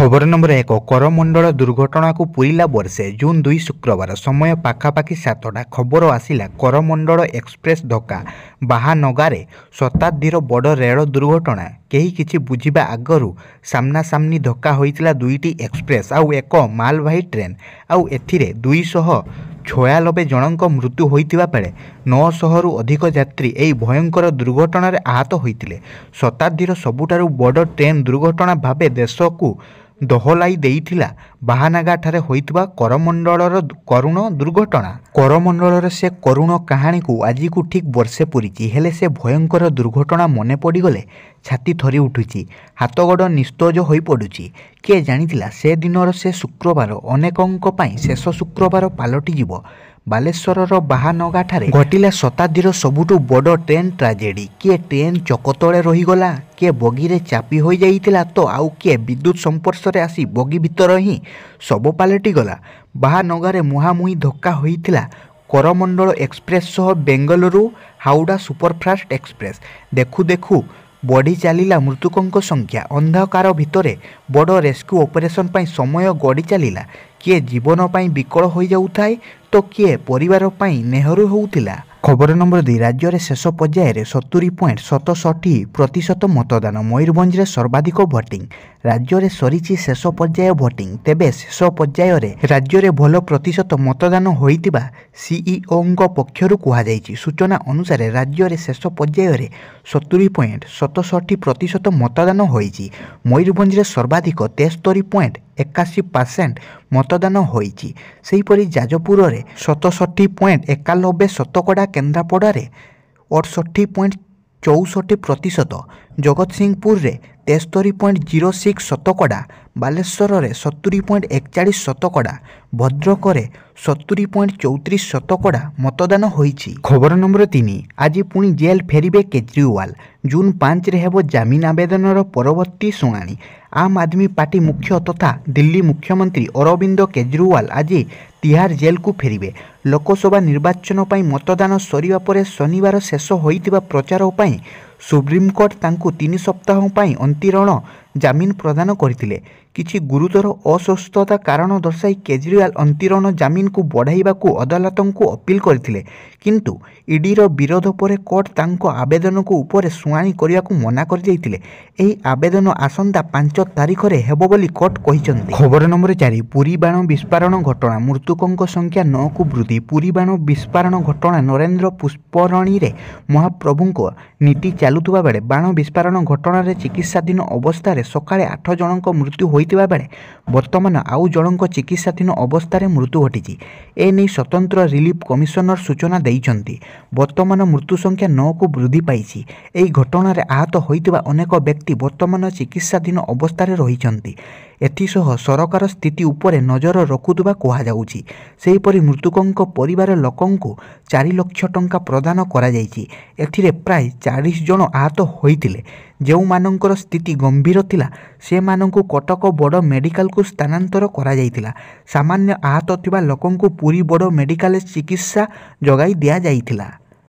खबर नंबर 1 करमंडल दुर्घटना को पूरीला वर्षे जून 2 शुक्रवार समय पाखापाखि 7टा खबर आसिला करमंडल एक्सप्रेस धक्का बाहानगारे शताब्दीर बड़ रेल दुर्घटना केही किछि बुझिबा आगरु सामना सामनी धक्का होइतिला दुईटी एक्सप्रेस आउ एक मालवाही ट्रेन आउ एथिरे 296 जनक मृत्यु होइतिबा बेले 900 रु अधिक यात्री एही भयंकर दुर्घटना आहत होइतिले। शताब्दीर सबुठारु बड़ ट्रेन दुर्घटना भाबे देशकू दहलाई देइथिला बाहानगा ठारे होइतिबा करमंडलर करुण दुर्घटना। करमंडलर से करुण कहानी को आज को ठीक वर्षे पूरीची हेले से भयंकर दुर्घटना मने पड़गले छाती थरी उठुची हाथगोड़ निस्तेज हो पड़ुची। किए जानिथिला से दिनर से शुक्रवार अनेकंक पई शेष शुक्रवार पालटी जीव। बालेश्वर बाहानगा ठारे घटिला शताब्दीर सबुठु बड़ ट्रेन ट्राजेडी। किए ट्रेन चकतले रहीगला, किए बगीरे चापी हो जाइतिला तो आउ किए विद्युत संपर्श रे आसी बगी भितर ही सब पालटी गला। बाहानगारे मुहांमुही धक्का होइतिला करमंडल एक्सप्रेस सह बेंगलुरु हावड़ा सुपरफास्ट एक्सप्रेस। देखु देखु बढ़ी चलिला मृतकों संख्या। अंधकार भितरे बड़ रेस्क्यू ऑपरेशन पाई समय गड़ी चलिला। किए जीवन पाई विकल हो जाउथाय तो किए परिवार पाई नेहरू होउथिला। खबर नंबर 2 राज्य में शेष पर्यायर 70.67% मतदान मयूरभंज में सर्वाधिक भोटिंग। राज्य में सरीची शेष पर्याय भोटिंग तेबे शेष पर्यायर राज्य में भल प्रतिशत मतदान होइतिबा सीईओ पक्षरु कुहाଯାଇଛି। सूचना अनुसार राज्य में शेष पर्यायर 70.67% मतदान होइछि। मयूरभंज में सर्वाधिक 73.81% मतदान होइछि। सेहीपरि जाजपुर में 67.91 शतकड़ा, केन्द्रापड़ा 68.64%, जगतसिंहपुर में 73.06 शतकड़ा, बालेश्वर में 70.41 शतकड़ा, भद्रक में 70.34 शतकड़ा मतदान होइछि। खबर नंबर 3 आज पुणी जेल फेरिबे केजरीवाल। जून 5 रे हेबो जामिन आवेदनर परवर्ती शुणाणी। आम आदमी पार्टी मुख्य तथा दिल्ली मुख्यमंत्री अरविंद केजरीवाल आज तिहार जेल को फेरिबे। लोकसभा निर्वाचन पर मतदान सरिबा परे शनिवार शेष होइतिबा प्रचार पर सुप्रीमकोर्ट तांकु 3 सप्ताह पर अंतरीण जामिन प्रदान करथिले। किछि गुरुतर अस्वस्थता कारण दर्शाई केजरीवाल अंतरीण जामिन को बढ़ाइबा को अदालत को अपील करथिले, किंतु ईडीर विरोध पर कोर्ट तांको आवेदन को ऊपर शुणाणी करने को मना कर देइथिले। एही आवेदन आसंता 5 तारिख रे हेबो बोली कोर्ट कहिसंती। खबर नंबर 4 पुरी बाण विस्फोरण घटना मृतकों संख्या 9 को वृद्धि। पुरी बाण विस्फोरण घटना नरेंद्र पुष्परणी रे महाप्रभु को नीति चलुवा बेले बाण विस्फोरण घटना रे चिकित्साधीन अवस्था सकाळे 8 जनक मृत्यु होइतिबा बेले वर्तमान आउ जनक चिकित्साधीन अवस्था मृत्यु घटी। एने स्वतंत्र रिलीफ कमिशनर सूचना देइछंती। वर्तमान मृत्यु संख्या 9 को वृद्धि पाइछि। एही घटना रे आहत होइतिबा अनेक व्यक्ति वर्तमान चिकित्साधीन अवस्था रहिछंती। एथिसह सरकार स्थिति उपरे नजर रखुवा कहुछि। सेहीपरि मृतकों परिवार लोकंकु 4 लाख टंका प्रदान करा जाइछि। एथिरे प्राय 40 जन आहत होइतिले। जेउ मानकर स्थिति गंभीर थिला से मानंकु कटक बड़ मेडिकल को स्थानांतर करा जाइतिला। सामान्य आहत थिबा लोकंकु पूरी बड़ मेडिकल चिकित्सा जगाई दिया जाइतिला।